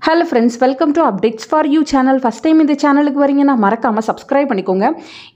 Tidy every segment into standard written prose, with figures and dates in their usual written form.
Hello friends, welcome to Updates for You channel. First time இந்த சேனலுக்கு வரீங்கன்னா மறக்காம subscribe பண்ணிக்கோங்க.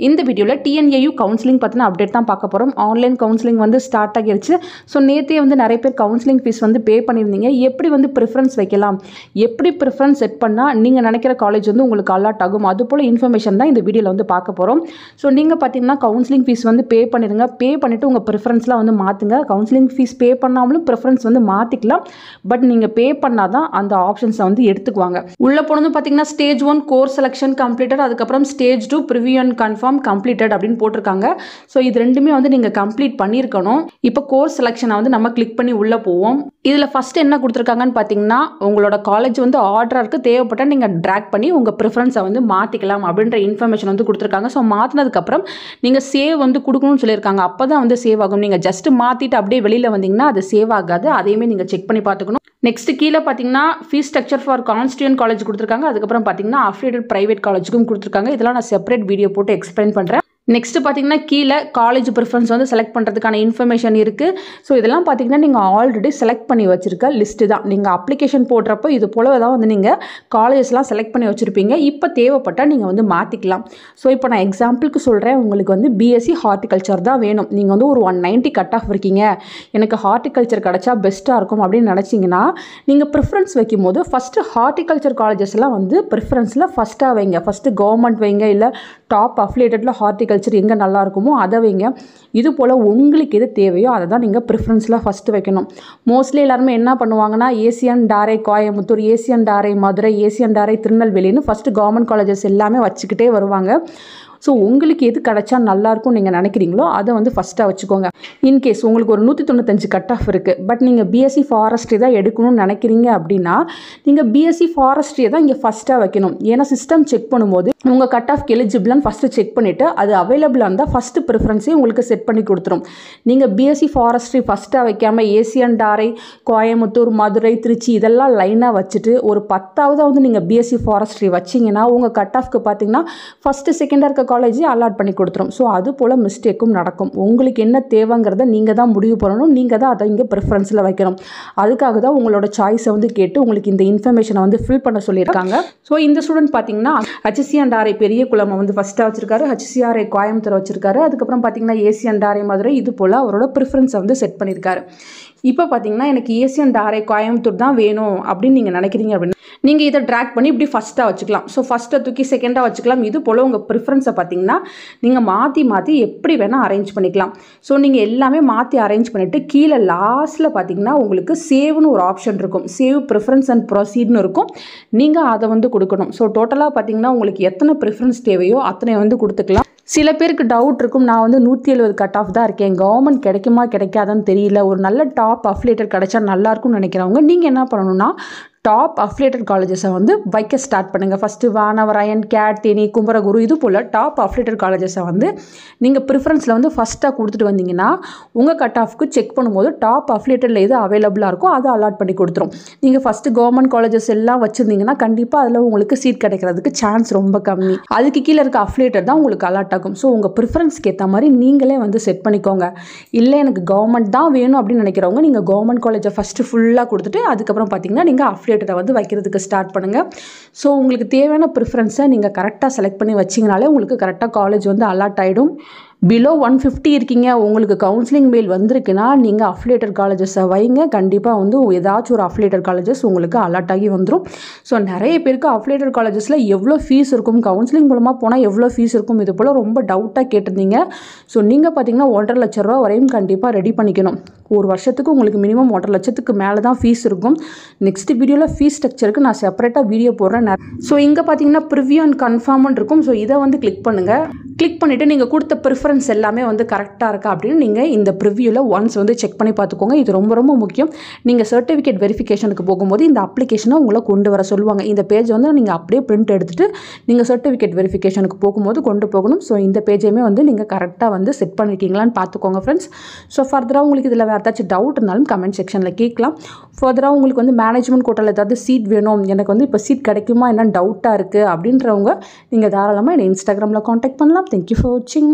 இந்த வீடியோல TNAU கவுன்சிலிங் பத்தின அப்டேட் தான் பார்க்க போறோம். ஆன்லைன் கவுன்சிலிங் வந்து ஸ்டார்ட் ஆகிருச்சு. ஸோ நேற்றே வந்து நிறைய பேர் கவுன்சிலிங் ஃபீஸ் வந்து பே பண்ணியிருந்தீங்க. எப்படி வந்து ப்ரிஃபரன்ஸ் வைக்கலாம், எப்படி ப்ரிஃபரன்ஸ் செட் பண்ணால் நீங்கள் நினைக்கிற காலேஜ் வந்து உங்களுக்கு அலாட் ஆகும், அது போல் இன்ஃபர்மேஷன் தான் இந்த வீடியோவில் வந்து பார்க்க போகிறோம். ஸோ நீங்கள் பார்த்தீங்கன்னா கவுன்சிலிங் ஃபீஸ் வந்து பே பண்ணிடுங்க. பே பண்ணிவிட்டு உங்கள் ப்ரிஃபரன்ஸ்லாம் வந்து மாற்றுங்க. கவுன்சிலிங் ஃபீஸ் பே பண்ணாமலும் ப்ரிஃபரன்ஸ் வந்து மாற்றிக்கலாம். பட் நீங்கள் பே பண்ணால் தான் அந்த ஆப்ஷன்ஸை வந்து எடுத்துக்குவாங்க. உள்ள போனது பார்த்தீங்கன்னா ஸ்டேஜ் 1 கோர்ஸ் செலெக்ஷன் கம்ப்ளீட்டட், அதுக்கப்புறம் stage 2 preview and confirm completed அப்படின்னு போட்டிருக்காங்க. ஸோ இது ரெண்டுமே வந்து நீங்கள் கம்ப்ளீட் பண்ணியிருக்கணும். இப்போ கோர்ஸ் செலெக்ஷனை வந்து நம்ம கிளிக் பண்ணி உள்ளே போவோம். இதில் ஃபஸ்ட்டு என்ன கொடுத்துருக்காங்கன்னு பார்த்தீங்கன்னா, உங்களோட காலேஜ் வந்து ஆர்டருக்கு தேவைப்பட்டால் நீங்கள் ட்ராக் பண்ணி உங்கள் ப்ரிஃபரன்ஸை வந்து மாற்றிக்கலாம் அப்படின்ற இன்ஃபர்மேஷன் வந்து கொடுத்துருக்காங்க. ஸோ மாற்றினதுக்கப்புறம் நீங்கள் சேவ் வந்து கொடுக்கணும்னு சொல்லியிருக்காங்க. அப்போ தான் வந்து சேவ் ஆகும். நீங்கள் ஜஸ்ட் மாற்றிட்டு அப்படியே வெளியில் வந்தீங்கன்னா அது சேவ் ஆகாது. அதையுமே நீங்கள் செக் பண்ணி பார்த்துக்கணும். நெக்ஸ்ட் கீழே பார்த்தீங்கன்னா fees structure for constituent college கொடுத்துருக்காங்க. அதுக்கப்புறம் பார்த்தீங்கன்னா அஃபிலியேட்டட் பிரைவேட் காலேஜுக்கும் கொடுத்துருக்காங்க. இதெல்லாம் நான் செப்பரேட் வீடியோ போட்டு எக்ஸ்பிளைன் பண்ணுறேன். நெக்ஸ்ட் பார்த்தீங்கன்னா கீழே காலேஜ் ப்ரிஃபரன்ஸ் வந்து செலக்ட் பண்ணுறதுக்கான இன்ஃபர்மேஷன் இருக்குது. ஸோ இதெல்லாம் பார்த்தீங்கன்னா நீங்கள் ஆல்ரெடி செலக்ட் பண்ணி வச்சுருக்க லிஸ்ட்டு தான். நீங்கள் அப்ளிகேஷன் போடுறப்போ இது போல் தான் வந்து நீங்கள் காலேஜஸ்லாம் செலக்ட் பண்ணி வச்சுருப்பீங்க. இப்போ தேவைப்பட்டால் நீங்கள் வந்து மாற்றிக்கலாம். ஸோ இப்போ நான் எக்ஸாம்பிளுக்கு சொல்கிறேன். உங்களுக்கு வந்து பிஎஸ்சி ஹார்டிகல்ச்சர் தான் வேணும். நீங்கள் வந்து ஒரு 190 கட் ஆஃப் இருக்கீங்க, எனக்கு ஹார்டிகல்ச்சர் கிடச்சா பெஸ்ட்டாக இருக்கும் அப்படின்னு நினச்சிங்கன்னா நீங்கள் ப்ரிஃபரன்ஸ் வைக்கும் போது ஃபஸ்ட்டு ஹார்டிகல்ச்சர் காலேஜஸ்லாம் வந்து ப்ரிஃபரன்ஸில் ஃபஸ்ட்டாக வைங்க. ஃபஸ்ட்டு கவர்மெண்ட் வைங்க, இல்லை டாப் அஃபிலியேட்டடில் ஹார்டிகல்ச்சர் எங்கே நல்லா இருக்குமோ அதை வைங்க. இது போல் உங்களுக்கு எது தேவையோ அதை தான் நீங்கள் ப்ரிஃபரன்ஸில் ஃபஸ்ட்டு வைக்கணும். மோஸ்ட்லி எல்லாருமே என்ன பண்ணுவாங்கன்னா, ஏசியன் டாரை கோயம்புத்தூர், ஏசியன் டாரை மதுரை, ஏசியன் டாரை திருநெல்வேலின்னு ஃபஸ்ட்டு கவர்மெண்ட் காலேஜஸ் எல்லாமே வச்சுக்கிட்டே வருவாங்க. ஸோ உங்களுக்கு எது கிடச்சா நல்லாயிருக்கும் நீங்கள் நினைக்கிறீங்களோ அதை வந்து ஃபஸ்ட்டாக வச்சுக்கோங்க. இன்கேஸ் உங்களுக்கு ஒரு 195 கட் ஆஃப் இருக்குது, பட் நீங்கள் பிஎஸ்சி ஃபாரஸ்ட்ரி தான் எடுக்கணும்னு நினைக்கிறீங்க அப்படின்னா நீங்கள் பிஎஸ்சி ஃபாரஸ்ட்ரியை தான் இங்கே ஃபஸ்ட்டாக வைக்கணும். ஏன்னா சிஸ்டம் செக் பண்ணும்போது உங்கள் கட் ஆஃப்க்கு எலிஜிபிளான்னு ஃபஸ்ட்டு செக் பண்ணிவிட்டு அது அவைலபிளாக இருந்தால் ஃபஸ்ட்டு ப்ரிஃபரன்ஸையும் உங்களுக்கு செட் பண்ணி கொடுத்துரும். நீங்கள் பிஎஸ்சி ஃபாரஸ்ட்ரி ஃபஸ்ட்டாக வைக்காமல் ஏசியன் டாரை கோயம்புத்தூர் மதுரை திருச்சி இதெல்லாம் லைனாக வச்சுட்டு ஒரு 10வது வந்து நீங்கள் பிஎஸ்சி ஃபாரஸ்ட்ரி வச்சிங்கன்னா உங்கள் கட் ஆஃப்க்கு பார்த்தீங்கன்னா ஃபஸ்ட்டு செகண்டாக இருக்க காலேஜே அலாட் பண்ணி கொடுத்துரும். ஸோ அது போல் மிஸ்டேக்கும் நடக்கும். உங்களுக்கு என்ன தேவைங்கிறத நீங்கள் தான் முடிவு பண்ணணும். நீங்கள் தான் அதை இங்கே ப்ரிஃபரன்ஸில் வைக்கணும். அதுக்காக தான் உங்களோட சாய்ஸை வந்து கேட்டு உங்களுக்கு இந்த இன்ஃபர்மேஷனை வந்து ஃபில் பண்ண சொல்லியிருக்காங்க. ஸோ இந்த ஸ்டூடெண்ட் பார்த்தீங்கன்னா HCN டாரை பெரிய குளம் வந்து ஃபஸ்ட்டாக வச்சிருக்காரு, HCRA கோயம்புத்தூர் வச்சிருக்காரு, அதுக்கப்புறம் பார்த்தீங்கன்னா ஏசியன் டாரை மதுரை, இது போல் அவரோட ப்ரிஃபரன்ஸை வந்து செட் பண்ணியிருக்காரு. இப்போ பார்த்தீங்கன்னா எனக்கு ஏசியன் டாரை கோயம்புத்தூர் தான் வேணும் அப்படின்னு நீங்கள் நினைக்கிறீங்க அப்படின்னா நீங்கள் இதை ட்ராக் பண்ணி இப்படி ஃபஸ்ட்டாக வச்சுக்கலாம். ஸோ ஃபஸ்ட்டை தூக்கி செகண்டாக வச்சுக்கலாம். இது போல் உங்கள் ப்ரிஃபரன்ஸை பார்த்தீங்கன்னா நீங்கள் மாற்றி எப்படி வேணால் அரேஞ்ச் பண்ணிக்கலாம். ஸோ நீங்கள் எல்லாமே மாற்றி அரேஞ்ச் பண்ணிவிட்டு கீழே லாஸ்ட்டில் பார்த்தீங்கன்னா உங்களுக்கு சேவ்னு ஒரு ஆப்ஷன் இருக்கும். சேவ் ப்ரிஃபரன்ஸ் அண்ட் ப்ரொசீட்னு இருக்கும். நீங்கள் அதை வந்து கொடுக்கணும். ஸோ டோட்டலாக பார்த்தீங்கன்னா உங்களுக்கு எத்தனை ப்ரிஃபரன்ஸ் தேவையோ அத்தனை வந்து கொடுத்துக்கலாம். சில பேருக்கு டவுட் இருக்கும், நான் வந்து 170 கட் ஆஃப் தான் இருக்கேன், கவர்மெண்ட் கிடைக்குமா கிடைக்காதான்னு தெரியல, ஒரு நல்ல டாப் அஃபிலியேட்டட் கிடைச்சா நல்லாயிருக்கும்னு நினைக்கிறவங்க நீங்கள் என்ன பண்ணணும்னா டாப் அஃபிலியேட்டட் காலேஜஸை வந்து வைக்க ஸ்டார்ட் பண்ணுங்கள். ஃபஸ்ட்டு வானவராயன், கேட், தேனி, குமரகுரு, இது போல் டாப் அஃபிலியேட்டட் காலேஜஸை வந்து நீங்கள் ப்ரிஃபரன்ஸில் வந்து ஃபஸ்ட்டாக கொடுத்துட்டு வந்தீங்கன்னா உங்கள் கட் ஆஃப்க்கு செக் பண்ணும்போது டாப் அஃபிலியேட்டடில் எது அவைலபிளாக இருக்கோ அதை அலாட் பண்ணி கொடுத்துரும். நீங்கள் ஃபஸ்ட்டு கவர்மெண்ட் காலேஜஸ் எல்லாம் வச்சுருந்தீங்கன்னா கண்டிப்பாக அதில் உங்களுக்கு சீட் கிடைக்கிறதுக்கு சான்ஸ் ரொம்ப கம்மி. அதுக்கு கீழே இருக்க அஃபிலியேட்டட் தான் உங்களுக்கு அலாட் ஆகும். ஸோ உங்கள் ப்ரிஃபரன்ஸ்க்கு ஏற்ற மாதிரி நீங்களே வந்து செட் பண்ணிக்கோங்க. இல்லை எனக்கு கவர்மெண்ட் தான் வேணும் அப்படின்னு நினைக்கிறவங்க நீங்கள் கவர்மெண்ட் காலேஜை ஃபஸ்ட்டு ஃபுல்லாக கொடுத்துட்டு அதுக்கப்புறம் பார்த்தீங்கன்னா நீங்கள் அஃபிலியேட்டடை வந்து வைக்கிறதுக்கு ஸ்டார்ட் பண்ணுங்கள். ஸோ உங்களுக்கு தேவையான ப்ரிஃபரன்ஸை நீங்கள் கரெக்டாக செலக்ட் பண்ணி வச்சிங்கனாலே உங்களுக்கு கரெக்டாக காலேஜ் வந்து அலாட் ஆகிடும். பிலோ 150 இருக்கீங்க, உங்களுக்கு கவுன்சிலிங் மெயில் வந்திருக்குன்னா நீங்கள் அஃபிலியேட்டட் காலேஜஸை வைங்க. கண்டிப்பாக வந்து ஏதாச்சும் ஒரு அஃபிலியேட்டட் காலேஜஸ் உங்களுக்கு அலாட் ஆகி வந்துடும். ஸோ நிறைய பேருக்கு அஃபிலியேட்டட் காலேஜஸில் எவ்வளோ ஃபீஸ் இருக்கும், கவுன்சிலிங் மூலமாக போனால் எவ்வளோ ஃபீஸ் இருக்கும், இது போல் ரொம்ப டவுட்டாக கேட்டிருந்தீங்க. ஸோ நீங்கள் பார்த்தீங்கன்னா 1.5 லட்ச ரூபா வரையும் கண்டிப்பாக ரெடி பண்ணிக்கணும். ஒரு வருஷத்துக்கு உங்களுக்கு மினிமம் 1.5 லட்சத்துக்கு மேலே தான் ஃபீஸ் இருக்கும். நெக்ஸ்ட் வீடியோவில் ஃபீஸ் ஸ்ட்ரக்சருக்கு நான் செப்பரேட்டாக வீடியோ போடுறேன். ஸோ இங்கே பார்த்தீங்கன்னா ப்ரிவ்யூ அண்ட் கன்ஃபார்ம்னு இருக்கும். ஸோ இதை வந்து கிளிக் பண்ணுங்கள். கிளிக் பண்ணிவிட்டு நீங்கள் கொடுத்த ப்ரிஃபரன்ஸ் எல்லாமே வந்து கரெக்டாக இருக்கா அப்படின்னு நீங்கள் இந்த ப்ரிவ்யூவில் ஒன்ஸ் வந்து செக் பண்ணி பார்த்துக்கோங்க. இது ரொம்ப முக்கியம். நீங்கள் சர்டிஃபிகேட் வெரிஃபிகேஷனுக்கு போகும்போது இந்த அப்ளிகேஷனை உங்களை கொண்டு வர சொல்லுவாங்க. இந்த பேஜ் வந்து நீங்கள் அப்படியே பிரிண்ட் எடுத்துகிட்டு நீங்கள் சர்டிஃபிகேட் வெரிஃபிகேஷனுக்கு போகும்போது கொண்டு போகணும். ஸோ இந்த பேஜையுமே வந்து நீங்கள் கரெக்டாக வந்து செட் பண்ணிட்டீங்களான்னு பார்த்துக்கோங்க ஃப்ரெண்ட்ஸ். ஸோ ஃபர்தராக உங்களுக்கு இதில் வேறு ஏதாச்சும் டவுட் இருந்தாலும் கமெண்ட் செக்ஷனில் கேட்கலாம். ஃபர்தராக உங்களுக்கு வந்து மேனேஜ்மெண்ட் கோட்டாவில் ஏதாவது சீட் வேணும், எனக்கு வந்து இப்போ சீட் கிடைக்குமா என்னன்னு டவுட்டாக இருக்குது அப்படின்றவங்க நீங்கள் தாராளமாக என்னை இன்ஸ்டாகிராமில் காண்டாக்ட் பண்ணலாம். தேங்க்யூ ஃபார் வாட்சிங்.